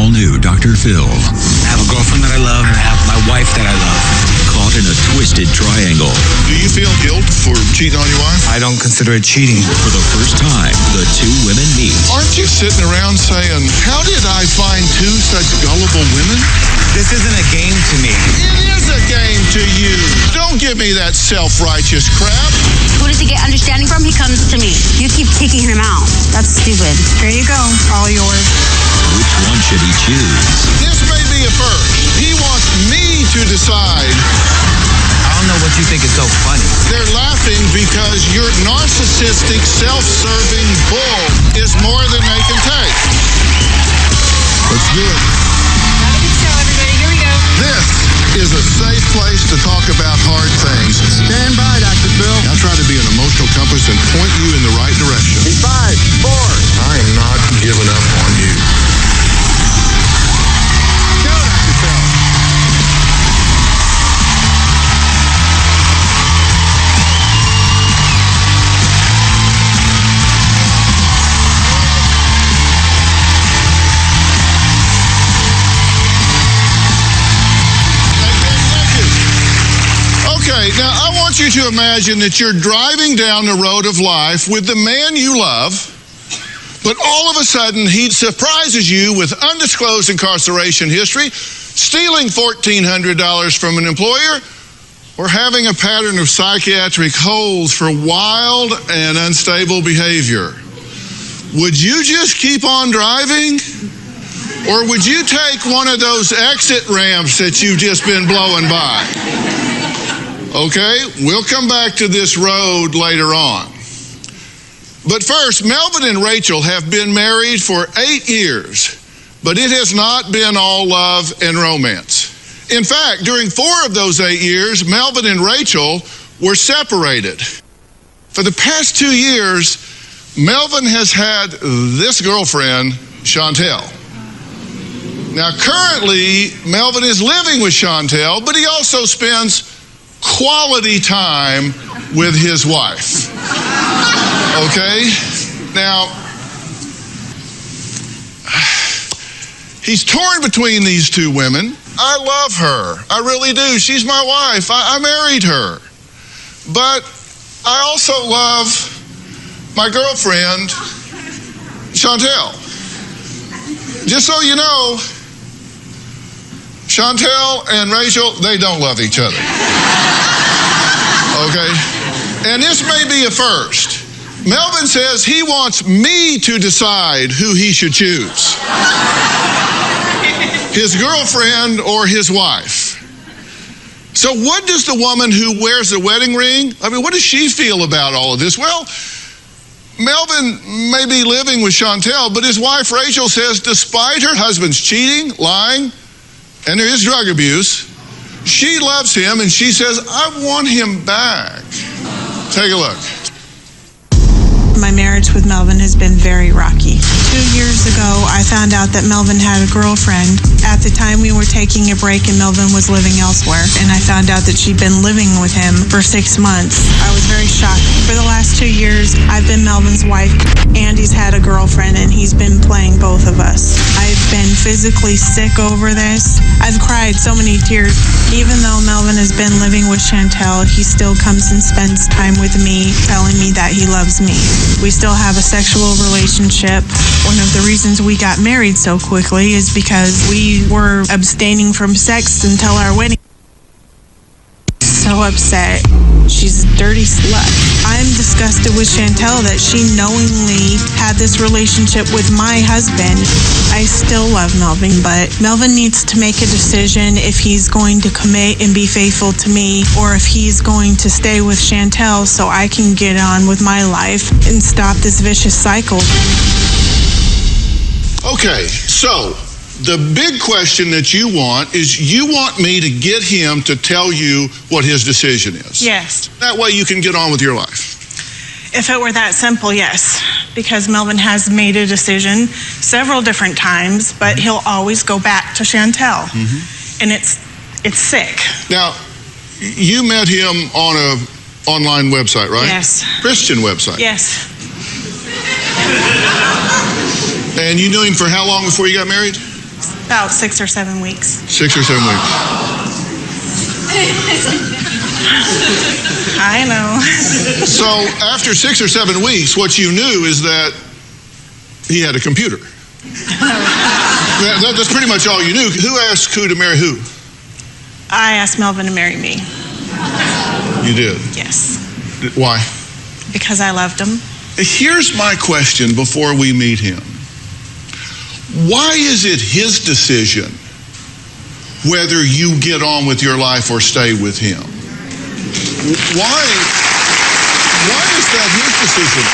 all new Dr. Phil. I have a girlfriend that I love, and I have my wife that I love. Caught in a twisted triangle. Do you feel guilt for cheating on your wife? I don't consider it cheating. For the first time, the two women meet. Aren't you sitting around saying, how did I find two such gullible women? This isn't a game to me. It is a game to you. Don't give me that self-righteous crap. Who does he get understanding from? He comes to me. You keep kicking him out. That's stupid. Here you go. All yours. Which one should he choose? This may be a first. He wants me to decide. I don't know what you think is so funny. They're laughing because your narcissistic, self-serving bull is more than they can take. Let's do it. Have a good show, everybody. Here we go. This is a safe place to talk about hard things. Stand by, Dr. Phil. I'll try to be an emotional compass and point you in the right direction. 5, 4. I am not giving up on you. Go, Dr. Phil. Okay, now I want you to imagine that you're driving down the road of life with the man you love, but all of a sudden he surprises you with undisclosed incarceration history, stealing $1,400 from an employer, or having a pattern of psychiatric holds for wild and unstable behavior. Would you just keep on driving? Or would you take one of those exit ramps that you've just been blowing by? Okay, we'll come back to this road later on. But first, Melvin and Rachel have been married for 8 years, but it has not been all love and romance. In fact, during 4 of those 8 years, Melvin and Rachel were separated. For the past 2 years, Melvin has had this girlfriend, Chantel. Now, currently, Melvin is living with Chantel, but he also spends quality time with his wife. Okay? Now, he's torn between these two women. I love her. I really do. She's my wife. I married her. But I also love my girlfriend, Chantel. Just so you know, Chantel and Rachel, they don't love each other. Okay? And this may be a first. Melvin says he wants me to decide who he should choose. His girlfriend or his wife. So what does the woman who wears the wedding ring, what does she feel about all of this? Well, Melvin may be living with Chantel, but his wife Rachel says despite her husband's cheating, lying, and there is drug abuse, she loves him and she says, I want him back. Take a look. My marriage with Melvin has been very rocky. 2 years ago, I found out that Melvin had a girlfriend. At the time, we were taking a break and Melvin was living elsewhere. And I found out that she'd been living with him for 6 months. I was very shocked. For the last 2 years, I've been Melvin's wife. Andy's had a girlfriend and he's been playing both of us. I've been physically sick over this. I've cried so many tears. Even though Melvin has been living with Chantel, he still comes and spends time with me, telling me that he loves me. We still have a sexual relationship. One of the reasons we got married so quickly is because we were abstaining from sex until our wedding. So upset. She's a dirty slut. I'm disgusted with Chantel that she knowingly had this relationship with my husband. I still love Melvin, but Melvin needs to make a decision if he's going to commit and be faithful to me or if he's going to stay with Chantel so I can get on with my life and stop this vicious cycle. Okay, so the big question that you want is you want me to get him to tell you what his decision is. Yes. That way you can get on with your life. If it were that simple, yes. Because Melvin has made a decision several different times, but he'll always go back to Chantel. Mm-hmm. And it's sick. Now, you met him on an online website, right? Yes. Christian website. Yes. And you knew him for how long before you got married? About 6 or 7 weeks. 6 or 7 weeks. I know. So after 6 or 7 weeks, what you knew is that he had a computer. That's pretty much all you knew. Who asked who to marry who? I asked Melvin to marry me. You did? Yes. Why? Because I loved him. Here's my question before we meet him. Why is it his decision whether you get on with your life or stay with him? Why is that his decision?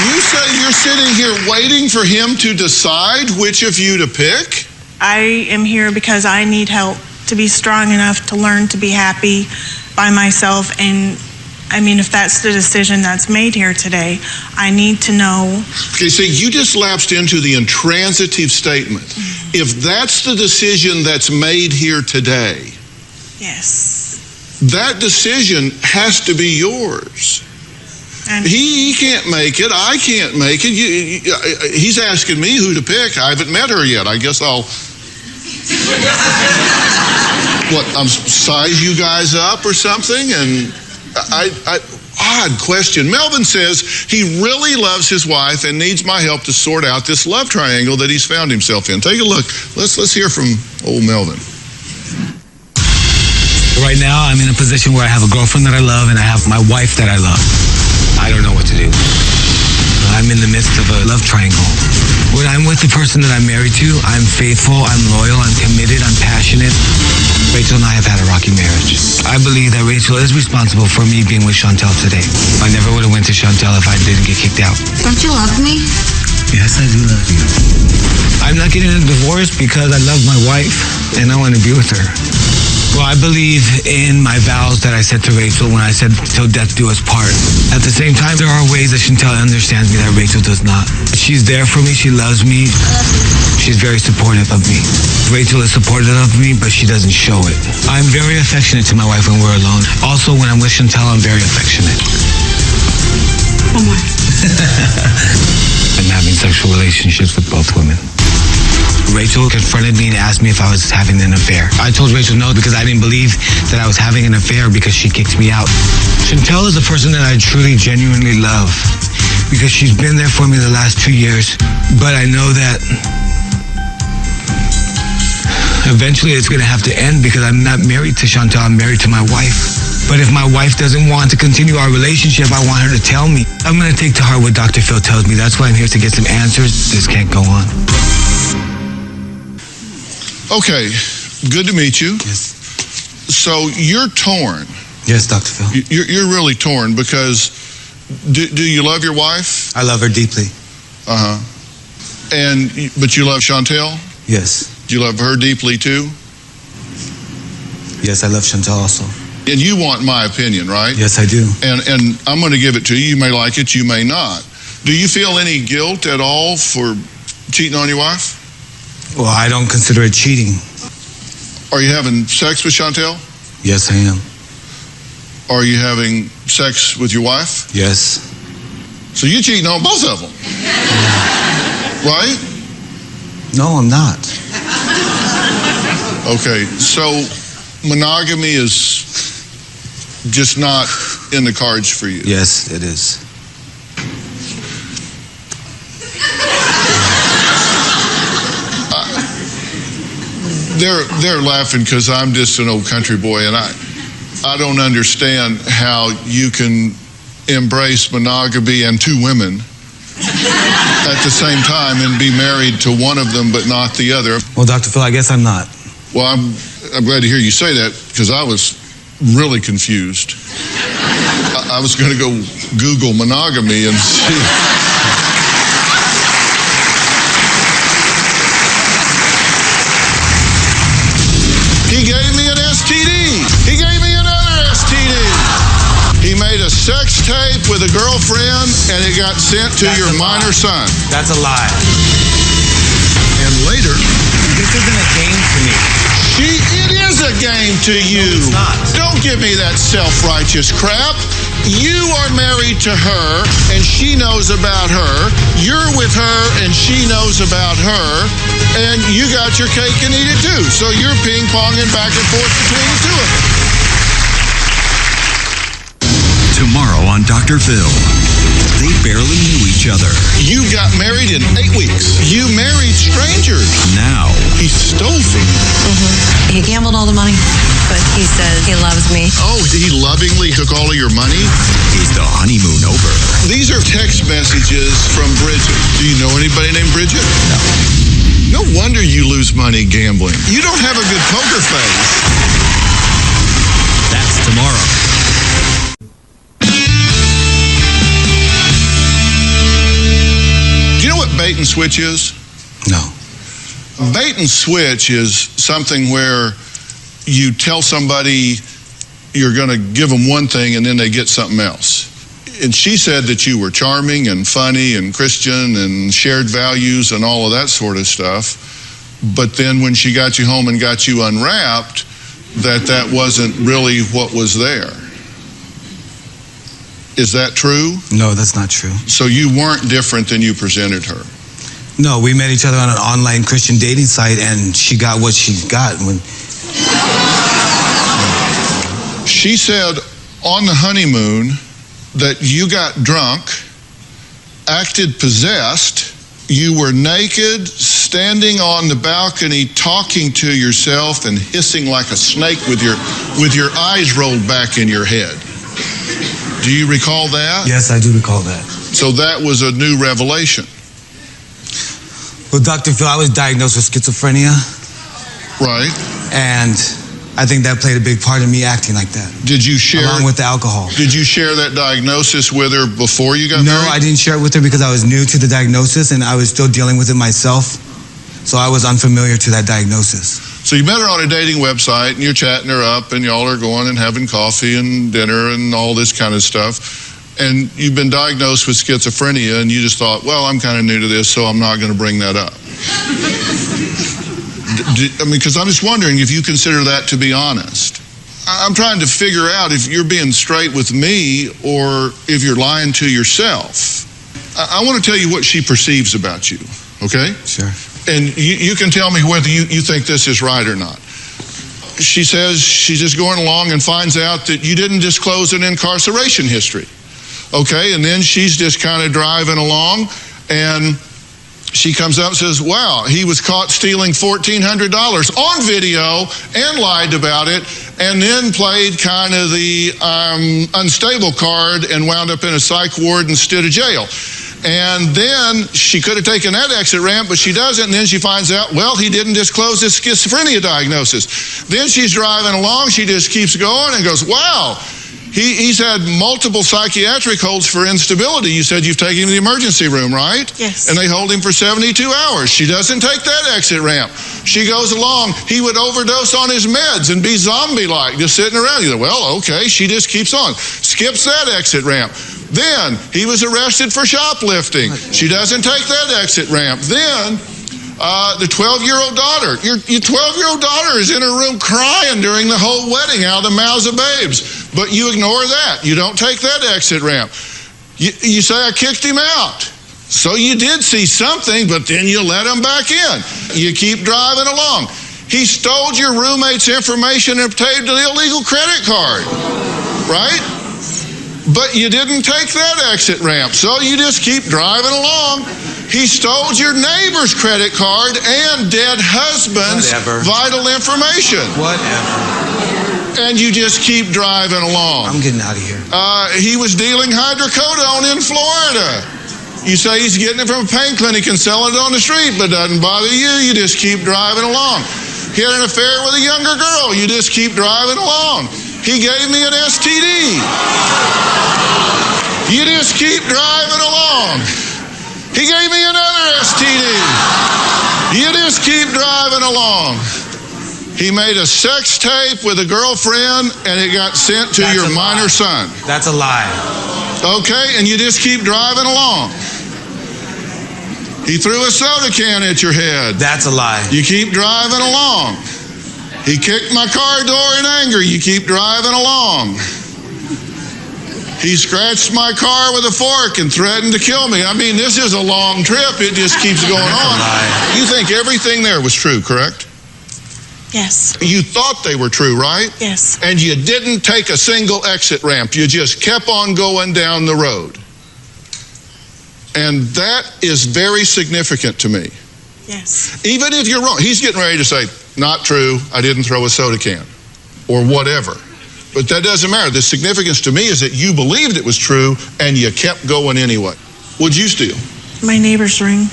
You say you're sitting here waiting for him to decide which of you to pick? I am here because I need help to be strong enough to learn to be happy by myself. And I mean, if that's the decision that's made here today, I need to know. Okay, so you just lapsed into the intransitive statement. If that's the decision that's made here today, Yes. that decision has to be yours. And He can't make it. I can't make it. He's asking me who to pick. I haven't met her yet. I guess I'll size you guys up or something? And odd question. Melvin says he really loves his wife and needs my help to sort out this love triangle that he's found himself in. Take a look. Let's hear from old Melvin. Right now, I'm in a position where I have a girlfriend that I love and I have my wife that I love. I don't know what to do. I'm in the midst of a love triangle. When I'm with the person that I'm married to, I'm faithful, I'm loyal, I'm committed, I'm passionate. Rachel and I have had a rocky marriage. I believe that Rachel is responsible for me being with Chantel today. I never would have went to Chantel if I didn't get kicked out. Don't you love me? Yes, I do love you. I'm not getting a divorce because I love my wife and I want to be with her. Well, I believe in my vows that I said to Rachel when I said, till death do us part. At the same time, there are ways that Chantel understands me that Rachel does not. She's there for me. She loves me. She's very supportive of me. Rachel is supportive of me, but she doesn't show it. I'm very affectionate to my wife when we're alone. Also, when I'm with Chantel, I'm very affectionate. One more. I'm having sexual relationships with both women. Rachel confronted me and asked me if I was having an affair. I told Rachel no because I didn't believe that I was having an affair because she kicked me out. Chantel is a person that I truly, genuinely love because she's been there for me the last 2 years. But I know that eventually it's going to have to end because I'm not married to Chantel, I'm married to my wife. But if my wife doesn't want to continue our relationship, I want her to tell me. I'm going to take to heart what Dr. Phil tells me. That's why I'm here to get some answers. This can't go on. Okay, good to meet you. Yes. So you're torn. Yes, Dr. Phil. You're really torn because do you love your wife? I love her deeply. But you love Chantel? Yes. Do you love her deeply too? Yes, I love Chantel also. And you want my opinion, right? Yes, I do. And I'm going to give it to you. You may like it, you may not. Do you feel any guilt at all for cheating on your wife? Well, I don't consider it cheating. Are you having sex with Chantel? Yes, I am. Are you having sex with your wife? Yes. So you're cheating on both of them, right? No, I'm not. Okay, so monogamy is just not in the cards for you. Yes, it is. They're laughing because I'm just an old country boy, and I don't understand how you can embrace monogamy and 2 women at the same time and be married to one of them but not the other. Well, Dr. Phil, I guess I'm not. Well, I'm glad to hear you say that because I was really confused. I was going to go Google monogamy and see. He gave me an STD. He gave me another STD. He made a sex tape with a girlfriend and it got sent to your minor son. That's a lie. And later, This isn't a game to me. it is a game to you. No, it's not. Don't give me that self-righteous crap. You are married to her, and she knows about her. You're with her, and she knows about her. And you got your cake and eat it too. So you're ping-ponging back and forth between the two of them. Tomorrow on Dr. Phil. They barely knew each other. You got married in 8 weeks. You married strangers. Now, He stole from you. He gambled all the money, but he says he loves me. Oh, he lovingly took all of your money? is the honeymoon over? These are text messages from Bridget. Do you know anybody named Bridget? No wonder you lose money gambling. You don't have a good poker face. That's tomorrow. Do you know what bait and switch is? No. Bait and switch is something where you tell somebody you're going to give them one thing and then they get something else. And she said that you were charming and funny and Christian and shared values and all of that sort of stuff. But then when she got you home and got you unwrapped, that wasn't really what was there. Is that true? No, that's not true. So you weren't different than you presented her? No, we met each other on an online Christian dating site, and she got what she got. She said on the honeymoon that you got drunk, acted possessed, you were naked, standing on the balcony, talking to yourself and hissing like a snake with your eyes rolled back in your head. Do you recall that? Yes, I do recall that. So that was a new revelation. Well, Dr. Phil, I was diagnosed with schizophrenia, Right. and I think that played a big part in me acting like that, Did you share along with the alcohol. Did you share that diagnosis with her before you got No, married? I didn't share it with her because I was new to the diagnosis and I was still dealing with it myself. So I was unfamiliar to that diagnosis. So you met her on a dating website and you're chatting her up and y'all are going and having coffee and dinner and all this kind of stuff. And you've been diagnosed with schizophrenia and you just thought, well, I'm kind of new to this, so I'm not going to bring that up. Because I'm just wondering if you consider that to be honest. I'm trying to figure out if you're being straight with me or if you're lying to yourself. I want to tell you what she perceives about you, okay? Sure. And you can tell me whether you think this is right or not. She says she's just going along and finds out that you didn't disclose an incarceration history. Okay, and then she's just kind of driving along and she comes up and says, wow, he was caught stealing $1,400 on video and lied about it and then played kind of the unstable card and wound up in a psych ward instead of jail. And then she could have taken that exit ramp, but she doesn't. And then she finds out, well, he didn't disclose his schizophrenia diagnosis. Then she's driving along. She just keeps going and goes, wow, he's had multiple psychiatric holds for instability. You said you've taken him to the emergency room, right? Yes. And they hold him for 72 hours. She doesn't take that exit ramp. She goes along. He would overdose on his meds and be zombie-like, just sitting around. You go, well, okay. She just keeps on. Skips that exit ramp. Then he was arrested for shoplifting. She doesn't take that exit ramp. Then the 12-year-old daughter. Your 12-year-old daughter is in her room crying during the whole wedding out of the mouths of babes. But you ignore that. You don't take that exit ramp. You say, I kicked him out. So you did see something, but then you let him back in. You keep driving along. He stole your roommate's information and obtained an illegal credit card, right? But you didn't take that exit ramp, so you just keep driving along. He stole your neighbor's credit card and dead husband's vital information. Whatever. And you just keep driving along. I'm getting out of here. He was dealing hydrocodone in Florida. You say he's getting it from a pain clinic and selling it on the street, but doesn't bother you. You just keep driving along. He had an affair with a younger girl. You just keep driving along. He gave me an STD. You just keep driving along. He gave me another STD. You just keep driving along. He made a sex tape with a girlfriend and it got sent to your minor son. That's a lie. Okay, and you just keep driving along. He threw a soda can at your head. That's a lie. You keep driving along. He kicked my car door in anger. You keep driving along. He scratched my car with a fork and threatened to kill me. I mean, this is a long trip. It just keeps going on. You think everything there was true, correct? Yes. You thought they were true, right? Yes. And you didn't take a single exit ramp. You just kept on going down the road. And that is very significant to me. Yes. Even if you're wrong, he's getting ready to say, not true, I didn't throw a soda can, or whatever. But that doesn't matter. The significance to me is that you believed it was true and you kept going anyway. What'd you steal? My neighbor's ring.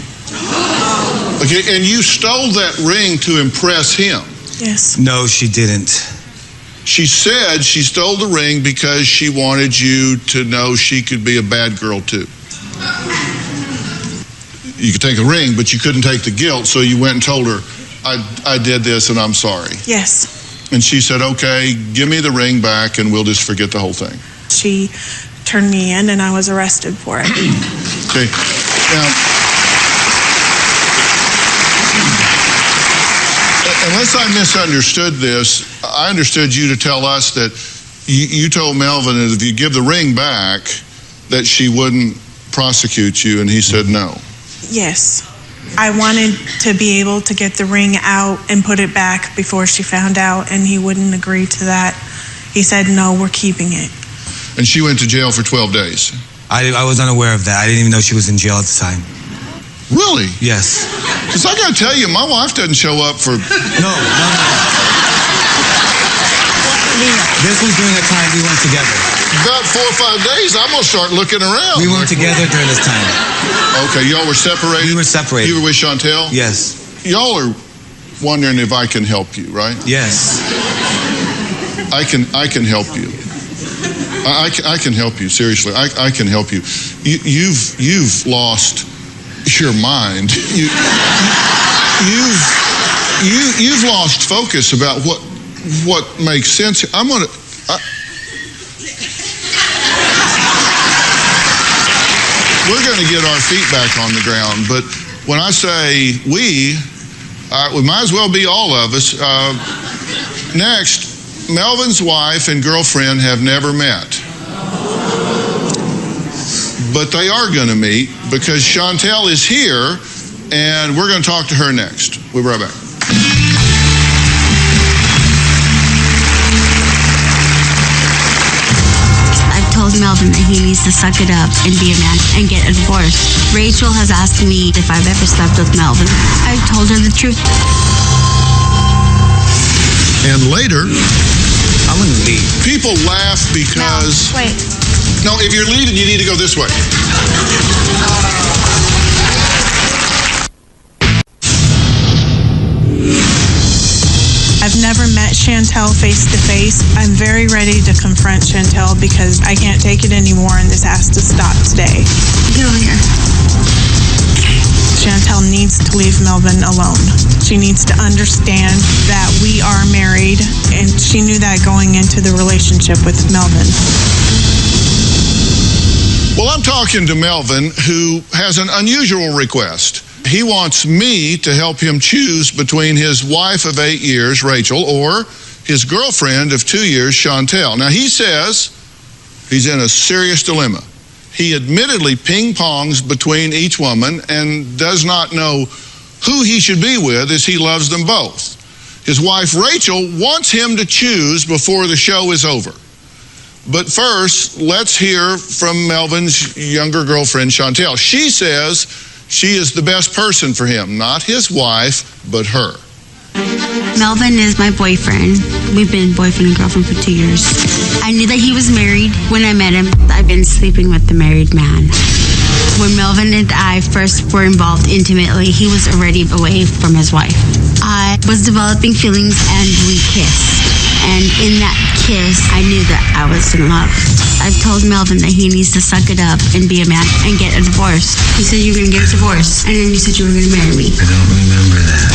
Okay, and you stole that ring to impress him. Yes. No, she didn't. She said she stole the ring because she wanted you to know she could be a bad girl too. You could take a ring, but you couldn't take the guilt, so you went and told her, I did this and I'm sorry. Yes. And she said, okay, give me the ring back and we'll just forget the whole thing. She turned me in and I was arrested for it. Okay. Now, unless I misunderstood this, I understood you to tell us that you told Melvin that if you give the ring back, that she wouldn't prosecute you, and he said no. Yes. I wanted to be able to get the ring out and put it back before she found out, and he wouldn't agree to that. He said, no, we're keeping it. And she went to jail for 12 days. I was unaware of that. I didn't even know she was in jail at the time. Really? Yes. Because I got to tell you, my wife doesn't show up for... No. This was during the time we weren't together. About 4 or 5 days, I'm going to start looking around. We weren't together during this time. Okay, y'all were separated? We were separated. You were with Chantel? Yes. Y'all are wondering if I can help you, right? Yes. I can help you. I can help you, seriously. I can help you. You've lost your mind. You've lost focus about what makes sense. We're going to get our feet back on the ground, but when I say we might as well be all of us. Next, Melvin's wife and girlfriend have never met. But they are going to meet because Chantel is here, and we're going to talk to her next. We'll be right back. I've told Melvin that he needs to suck it up and be a man and get a divorce. Rachel has asked me if I've ever slept with Melvin. I've told her the truth. And later, I'm going to leave. people laugh because... No, wait. No, if you're leaving, you need to go this way. I've never met Chantel face to face. I'm very ready to confront Chantel because I can't take it anymore and this has to stop today. Get over here. Chantel needs to leave Melvin alone. She needs to understand that we are married, and she knew that going into the relationship with Melvin. Well, I'm talking to Melvin, who has an unusual request. He wants me to help him choose between his wife of 8 years, Rachel, or his girlfriend of 2 years, Chantel. Now, he says he's in a serious dilemma. He admittedly ping-pongs between each woman and does not know who he should be with as he loves them both. His wife, Rachel, wants him to choose before the show is over. But first, let's hear from Melvin's younger girlfriend, Chantel. She says she is the best person for him, not his wife, but her. Melvin is my boyfriend. We've been boyfriend and girlfriend for 2 years. I knew that he was married when I met him. I've been sleeping with the married man. When Melvin and I first were involved intimately, he was already away from his wife. I was developing feelings and we kissed. And in that kiss, I knew that I was in love. I've told Melvin that he needs to suck it up and be a man and get a divorce. You said you were going to get a divorce, and then you said you were going to marry me. I don't remember that.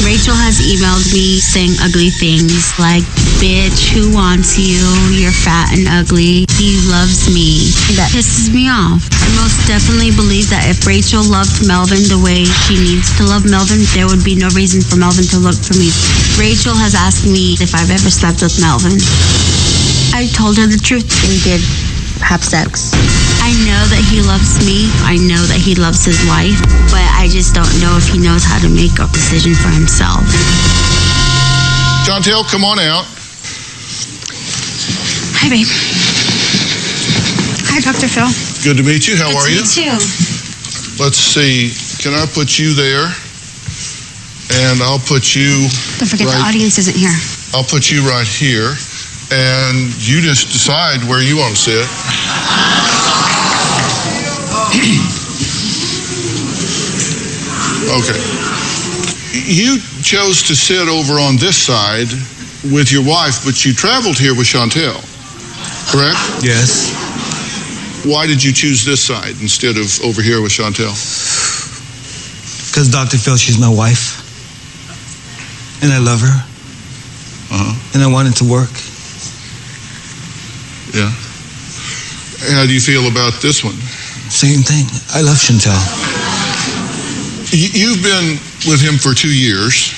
Rachel has emailed me saying ugly things like, bitch, who wants you? You're fat and ugly. He loves me. That pisses me off. I most definitely believe that if Rachel loved Melvin the way she needs to love Melvin, there would be no reason for Melvin to look for me. Rachel has asked me if I've ever slept with Melvin. I told her the truth. We did have sex. I know that he loves me. I know that he loves his wife, but I just don't know if he knows how to make a decision for himself. Chantel, come on out. Hi, babe. Hi, Dr. Phil. Good to meet you. How are you? You too. Let's see. Can I put you there? And I'll put you. Don't forget right, the audience isn't here. I'll put you right here. And you just decide where you want to sit. Okay. You chose to sit over on this side with your wife, but you traveled here with Chantel, correct? Yes. Why did you choose this side instead of over here with Chantel? Because Dr. Phil, she's my wife. And I love her. And I want it to work. Yeah. How do you feel about this one? Same thing. I love Chantel. You've been with him for 2 years,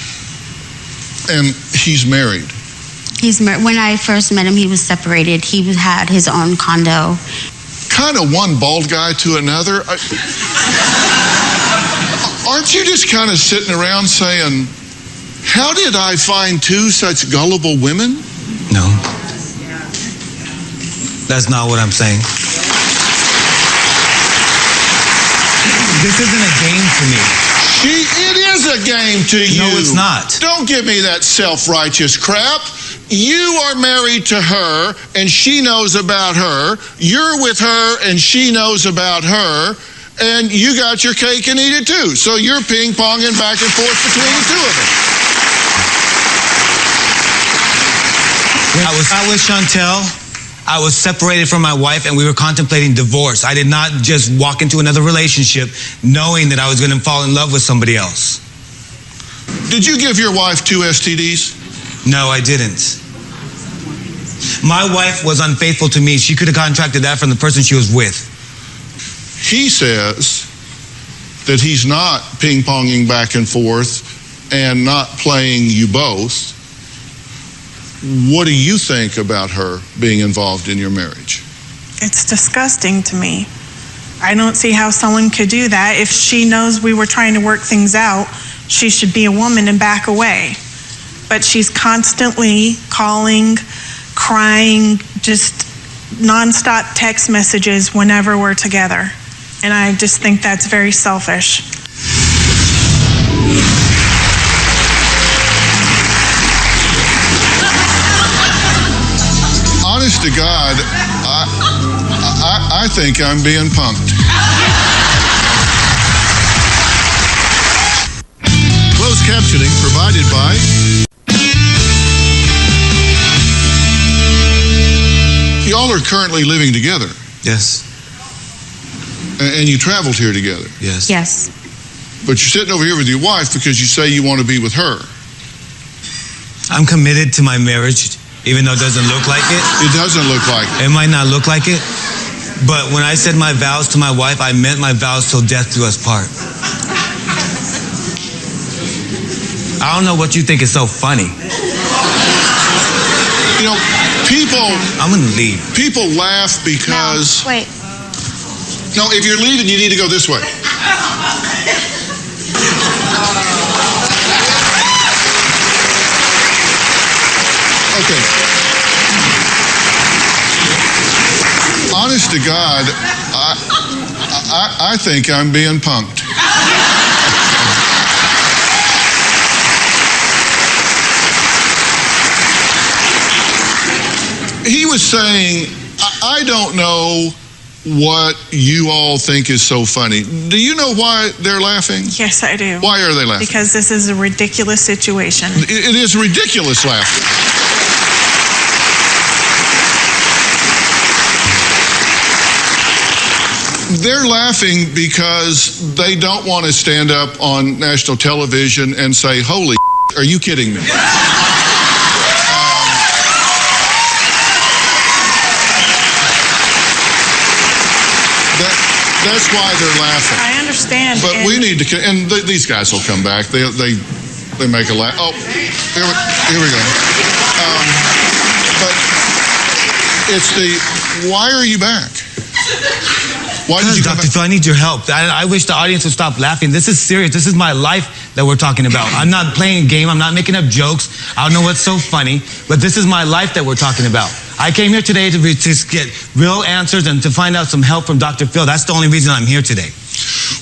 and he's married. He's when I first met him, he was separated. He had his own condo. Kind of one bald guy to another. Aren't you just kind of sitting around saying, how did I find two such gullible women? No. That's not what I'm saying. This isn't a game to me. It is a game to you. No, it's not. Don't give me that self-righteous crap. You are married to her, and she knows about her. You're with her, and she knows about her. And you got your cake and eat it too. So you're ping-ponging back and forth between the two of them. When I was out with Chantel, I was separated from my wife and we were contemplating divorce. I did not just walk into another relationship knowing that I was going to fall in love with somebody else. Did you give your wife 2 STDs? No, I didn't. My wife was unfaithful to me. She could have contracted that from the person she was with. He says that he's not ping-ponging back and forth and not playing you both. What do you think about her being involved in your marriage? It's disgusting to me. I don't see how someone could do that. If she knows we were trying to work things out, she should be a woman and back away. But she's constantly calling, crying, just nonstop text messages whenever we're together. And I just think that's very selfish. Honest to God, I think I'm being punked. Closed captioning provided by y'all are currently living together. Yes. And you traveled here together. Yes. Yes. But you're sitting over here with your wife because you say you want to be with her. I'm committed to my marriage, even though it doesn't look like it. It doesn't look like it. It might not look like it, but when I said my vows to my wife, I meant my vows till death do us part. I don't know what you think is so funny. You know, people... I'm gonna leave. People laugh because... No, wait. No, if you're leaving, you need to go this way. Okay. Honest to God, I think I'm being punked. He was saying, I don't know what you all think is so funny. Do you know why they're laughing? Yes, I do. Why are they laughing? Because this is a ridiculous situation. It is ridiculous laughter. They're laughing because they don't want to stand up on national television and say, holy are you kidding me? That's why they're laughing. I understand. But we need to, and these guys will come back. They make a laugh. Oh, here we go. But it's why are you back? Why did you come Dr. Phil, I need your help. I wish the audience would stop laughing. This is serious. This is my life that we're talking about. I'm not playing a game. I'm not making up jokes. I don't know what's so funny, but this is my life that we're talking about. I came here today to just get real answers and to find out some help from Dr. Phil. That's the only reason I'm here today.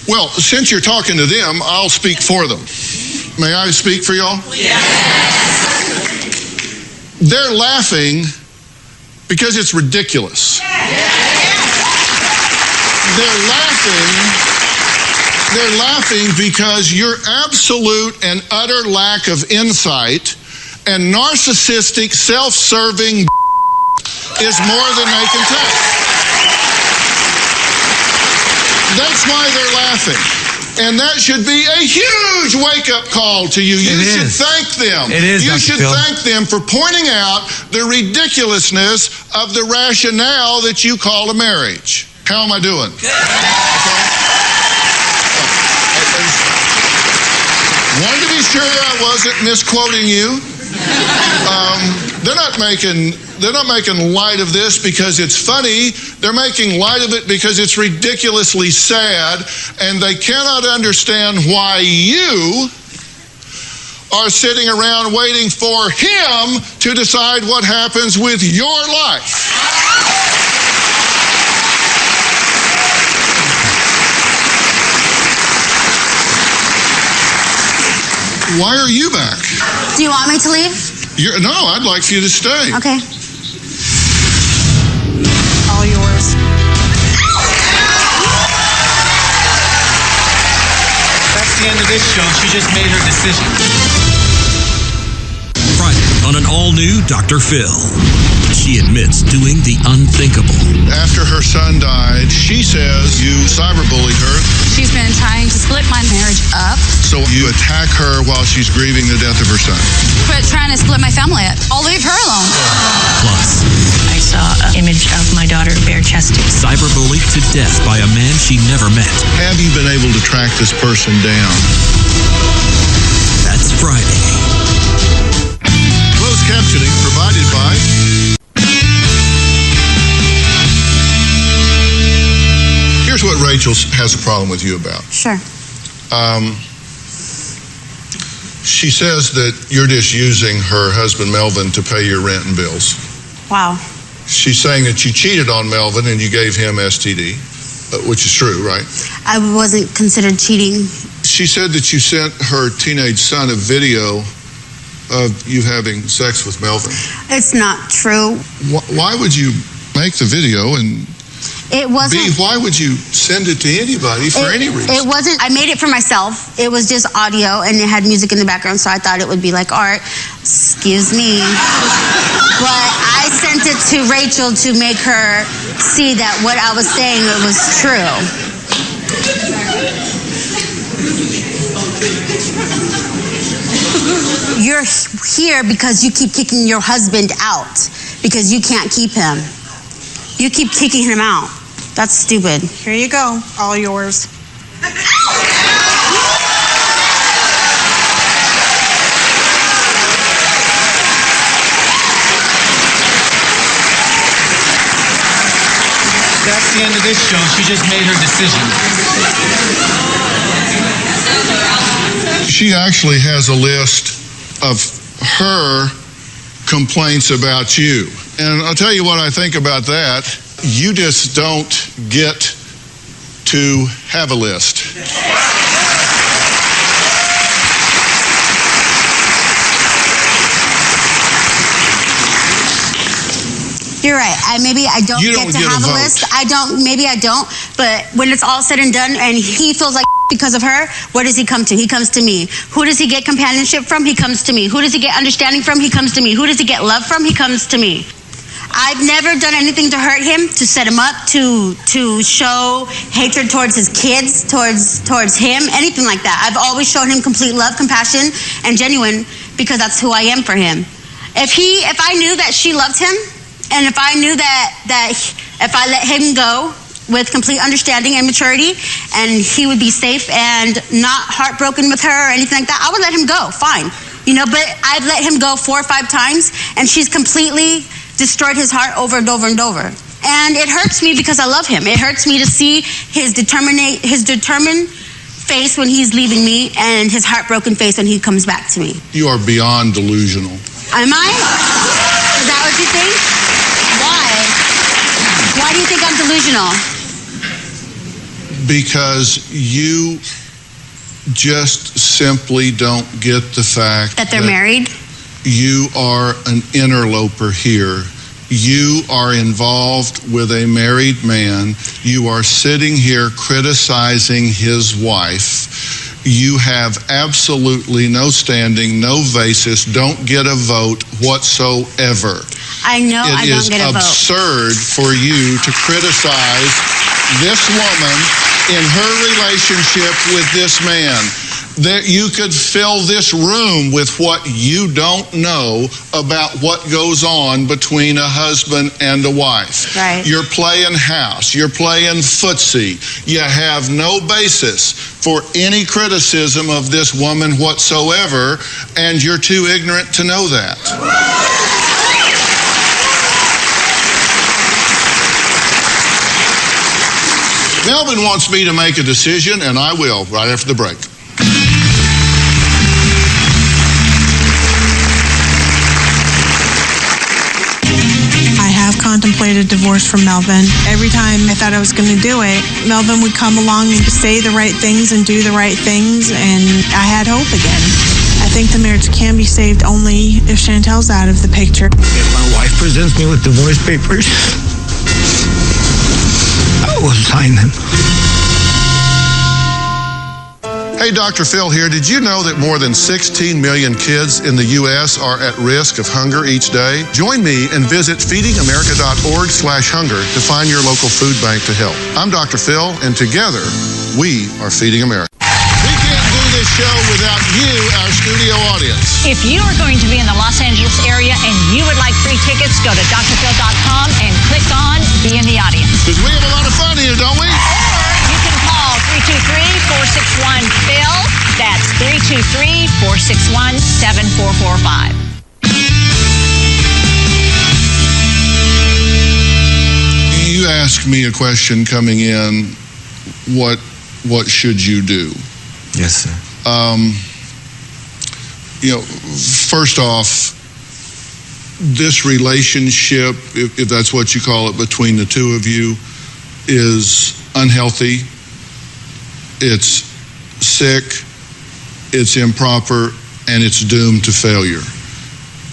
Well, since you're talking to them, I'll speak for them. May I speak for y'all? Yes. They're laughing because it's ridiculous. They're laughing because your absolute and utter lack of insight and narcissistic, self-serving is more than they can take. That's why they're laughing. And that should be a huge wake-up call to you. You should thank them. It is, You Dr. should Phil. thank them for pointing out the ridiculousness of the rationale that you call a marriage. How am I doing? Wanted to be sure I wasn't misquoting you. They're not making light of this because it's funny. They're making light of it because it's ridiculously sad, and they cannot understand why you are sitting around waiting for him to decide what happens with your life. Why are you back? Do you want me to leave? No, I'd like for you to stay. Okay. All yours. That's the end of this show. She just made her decision. Friday on an all-new Dr. Phil. She admits doing the unthinkable. After her son died, she says you cyberbullied her. She's been trying to split my marriage up. So you attack her while she's grieving the death of her son. Quit trying to split my family up. I'll leave her alone. Plus, I saw an image of my daughter bare-chested. cyberbullied to death by a man she never met. Have you been able to track this person down? That's Friday. Closed captioning provided by... Here's what Rachel has a problem with you about. Sure. She says that you're just using her husband Melvin to pay your rent and bills. Wow. She's saying that you cheated on Melvin and you gave him STD, which is true, right? I wasn't considered cheating. She said that you sent her teenage son a video of you having sex with Melvin. It's not true. Why would you make the video, and It wasn't. B, why would you send it to anybody for any reason? It wasn't. I made it for myself. It was just audio, and it had music in the background, so I thought it would be like art. Excuse me. But I sent it to Rachel to make her see that what I was saying, it was true. You're here because you keep kicking your husband out because you can't keep him. You keep kicking him out. That's stupid. Here you go. All yours. That's the end of this show. She just made her decision. She actually has a list of her complaints about you. And I'll tell you what I think about that. You just don't get to have a list. You're right. Maybe I don't You get don't to get a have a vote. list. Maybe I don't. But when it's all said and done and he feels like because of her, where does he come to? He comes to me. Who does he get companionship from? He comes to me. Who does he get understanding from? He comes to me. Who does he get love from? He comes to me. I've never done anything to hurt him, to set him up, to show hatred towards his kids, towards him, anything like that. I've always shown him complete love, compassion, and genuine because that's who I am for him. If I knew that she loved him, and if I knew that if I let him go with complete understanding and maturity, and he would be safe and not heartbroken with her or anything like that, I would let him go, fine. But I've let him go 4 or 5 times, and she's completely destroyed his heart over and over and over. And it hurts me because I love him. It hurts me to see his determined face when he's leaving me and his heartbroken face when he comes back to me. You are beyond delusional. Am I? Is that what you think? Why? Why do you think I'm delusional? Because you just simply don't get the fact that they're married. You are an interloper here. You are involved with a married man. You are sitting here criticizing his wife. You have absolutely no standing, no basis, don't get a vote whatsoever. I know I don't get a vote. It is absurd for you to criticize this woman in her relationship with this man. That you could fill this room with what you don't know about what goes on between a husband and a wife. Right. You're playing house. You're playing footsie. You have no basis for any criticism of this woman whatsoever, and you're too ignorant to know that. Melvin wants me to make a decision, and I will right after the break. Contemplated divorce from Melvin. Every time I thought I was going to do it, Melvin would come along and say the right things and do the right things, and I had hope again. I think the marriage can be saved only if Chantel's out of the picture. If my wife presents me with divorce papers, I will sign them. Hey, Dr. Phil here. Did you know that more than 16 million kids in the U.S. are at risk of hunger each day? Join me and visit feedingamerica.org/hunger to find your local food bank to help. I'm Dr. Phil, and together, we are Feeding America. We can't do this show without you, our studio audience. If you are going to be in the Los Angeles area and you would like free tickets, go to drphil.com and click on Be in the Audience. Because we have a lot of fun here, don't we? You can call 323-461-PHIL. That's 323-461-7445. You asked me a question coming in, what should you do? Yes, sir. First off, this relationship, if that's what you call it, between the two of you is unhealthy. It's sick, it's improper, and it's doomed to failure.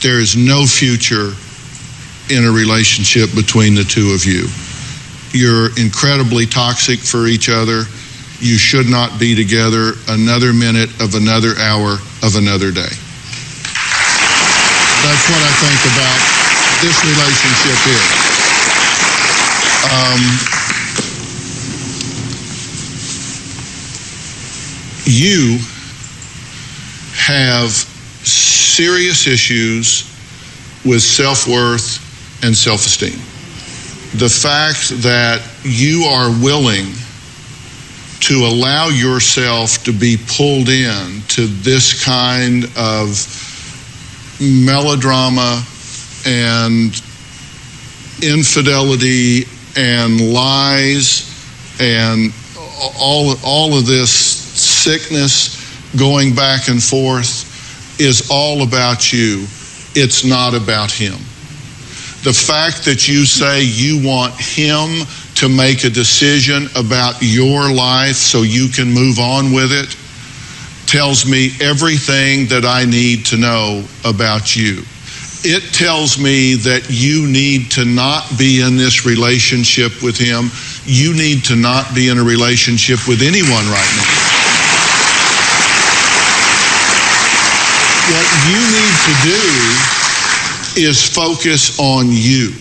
There is no future in a relationship between the two of you. You're incredibly toxic for each other. You should not be together another minute of another hour of another day. That's what I think about this relationship here. You have serious issues with self-worth and self-esteem. The fact that you are willing to allow yourself to be pulled in to this kind of melodrama and infidelity and lies and all of this sickness going back and forth is all about you. It's not about him. The fact that you say you want him to make a decision about your life so you can move on with it tells me everything that I need to know about you. It tells me that you need to not be in this relationship with him. You need to not be in a relationship with anyone right now. What you need to do is focus on you.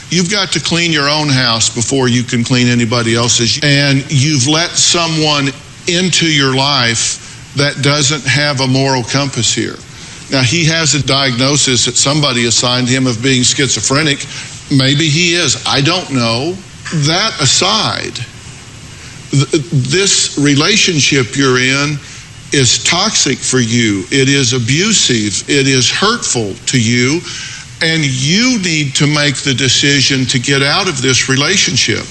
You've got to clean your own house before you can clean anybody else's. And you've let someone into your life that doesn't have a moral compass here. Now, he has a diagnosis that somebody assigned him of being schizophrenic. Maybe he is. I don't know. That aside, this relationship you're in is toxic for you. It is abusive. It is hurtful to you. And you need to make the decision to get out of this relationship.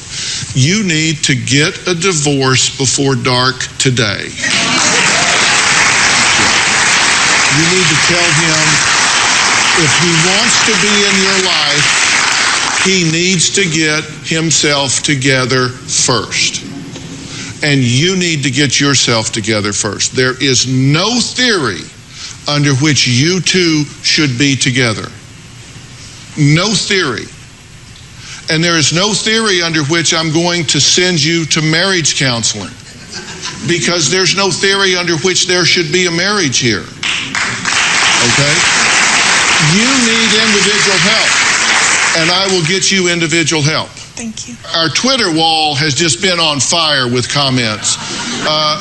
You need to get a divorce before dark today. You need to tell him if he wants to be in your life, he needs to get himself together first. And you need to get yourself together first. There is no theory under which you two should be together. No theory. And there is no theory under which I'm going to send you to marriage counseling, because there's no theory under which there should be a marriage here. Okay? You need individual help, and I will get you individual help. Thank you. Our Twitter wall has just been on fire with comments,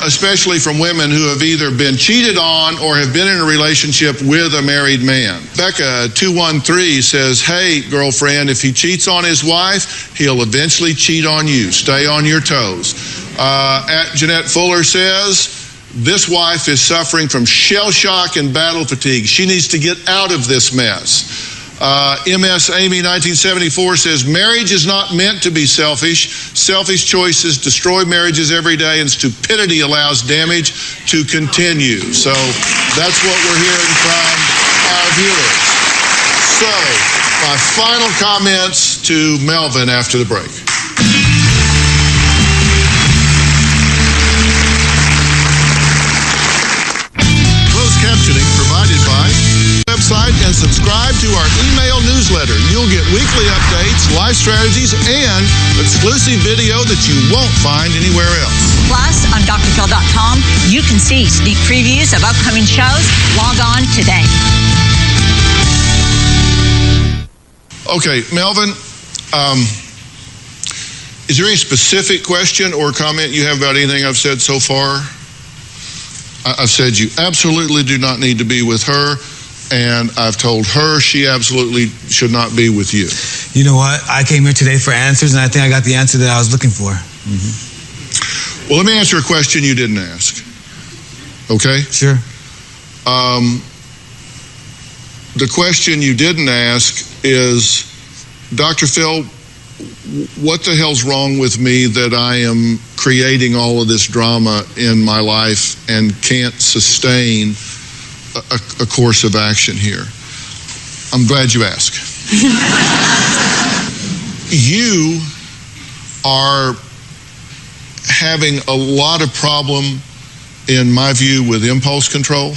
especially from women who have either been cheated on or have been in a relationship with a married man. Becca213 says, hey, girlfriend, if he cheats on his wife, he'll eventually cheat on you. Stay on your toes. At Jeanette Fuller says, this wife is suffering from shell shock and battle fatigue. She needs to get out of this mess. MS Amy 1974 says, marriage is not meant to be selfish. Selfish choices destroy marriages every day, and stupidity allows damage to continue. So that's what we're hearing from our viewers. So my final comments to Melvin after the break. Closed captioning provided by website, and subscribe to our email newsletter. You'll get weekly updates, life strategies, and exclusive video that you won't find anywhere else. Plus, on drphil.com, you can see sneak previews of upcoming shows. Log on today. Okay, Melvin, is there any specific question or comment you have about anything I've said so far? I've said you absolutely do not need to be with her, and I've told her she absolutely should not be with you. You know what? I came here today for answers, and I think I got the answer that I was looking for. Well, let me answer a question you didn't ask. Okay? Sure. The question you didn't ask is, Dr. Phil, what the hell's wrong with me that I am creating all of this drama in my life and can't sustain a course of action here? I'm glad you asked. You are having a lot of problem, in my view, with impulse control.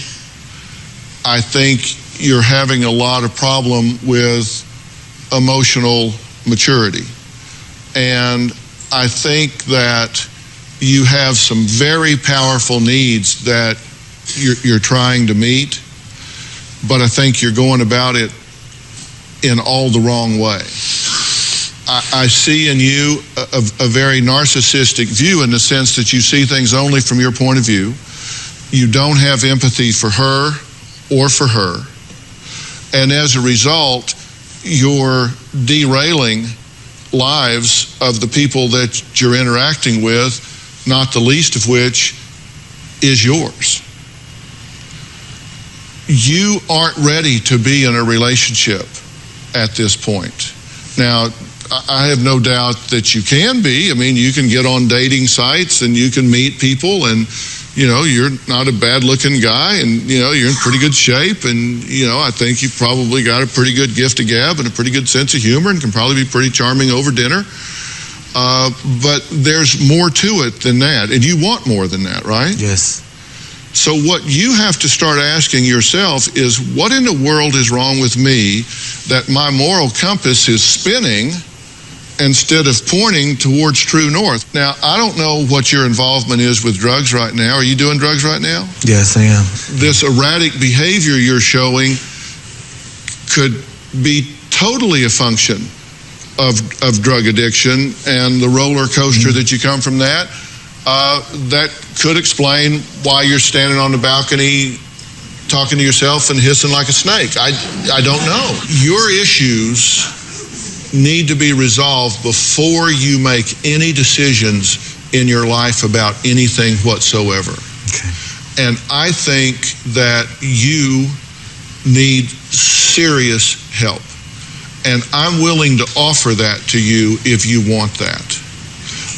I think you're having a lot of problem with emotional maturity. And I think that you have some very powerful needs that you're trying to meet, but I think you're going about it in all the wrong way. I see in you a very narcissistic view, in the sense that you see things only from your point of view. You don't have empathy for her or for her. And as a result, you're derailing lives of the people that you're interacting with, not the least of which is yours. You aren't ready to be in a relationship at this point. Now, I have no doubt that you can be. I mean, you can get on dating sites and you can meet people, and you're not a bad looking guy, and you're in pretty good shape, and I think you've probably got a pretty good gift of gab and a pretty good sense of humor, and can probably be pretty charming over dinner. But there's more to it than that, and you want more than that, right? Yes. So what you have to start asking yourself is, what in the world is wrong with me that my moral compass is spinning instead of pointing towards true north? Now, I don't know what your involvement is with drugs right now. Are you doing drugs right now? Yes, I am. This erratic behavior you're showing could be totally a function of drug addiction and the roller coaster that you come from that. That could explain why you're standing on the balcony talking to yourself and hissing like a snake. I don't know. Your issues need to be resolved before you make any decisions in your life about anything whatsoever. Okay. And I think that you need serious help. And I'm willing to offer that to you if you want that.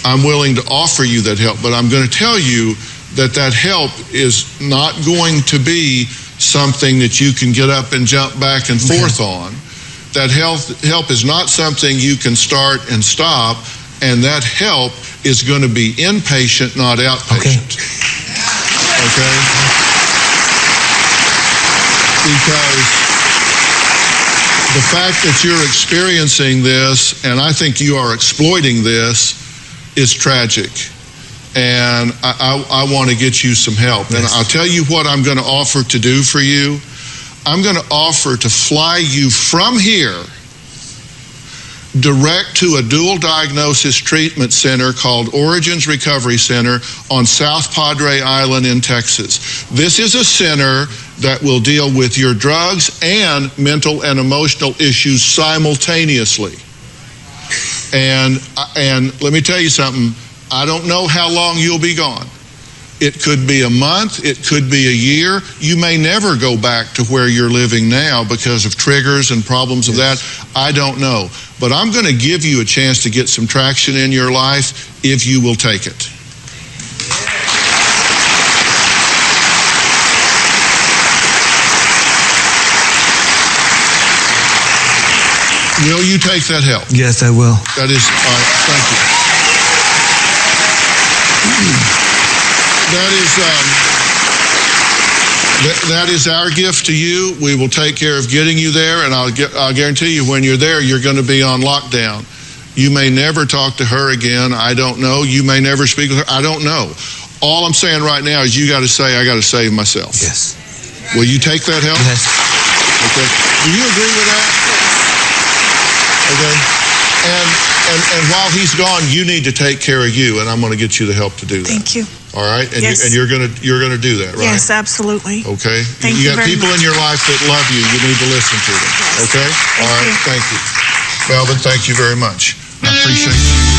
I'm willing to offer you that help, but I'm going to tell you that help is not going to be something that you can get up and jump back and forth on. That help is not something you can start and stop, and that help is going to be inpatient, not outpatient. Okay? Because the fact that you're experiencing this, and I think you are exploiting this, is tragic. And I want to get you some help. Yes. And I'll tell you what I'm going to offer to do for you. I'm going to offer to fly you from here direct to a dual diagnosis treatment center called Origins Recovery Center on South Padre Island in Texas. This is a center that will deal with your drugs and mental and emotional issues simultaneously. And let me tell you something, I don't know how long you'll be gone. It could be a month, it could be a year. You may never go back to where you're living now because of triggers and problems of that. I don't know. But I'm going to give you a chance to get some traction in your life if you will take it. Will you take that help? Yes, I will. That is, all right, thank you. That is our gift to you. We will take care of getting you there, and I'll guarantee you when you're there, you're going to be on lockdown. You may never talk to her again. I don't know. You may never speak with her. I don't know. All I'm saying right now is you got to say, I got to save myself. Yes. Will you take that help? Yes. Okay. Do you agree with that? Okay. And while he's gone, you need to take care of you, and I'm going to get you the help to do that. Thank you. All right, and, yes. and you're gonna do that, right? Yes, absolutely. Okay. Thank you got very people much. in your life that love you. You need to listen to them. Yes. Okay. Thank All right. you. Thank you, Melvin. Thank you very much. I appreciate you.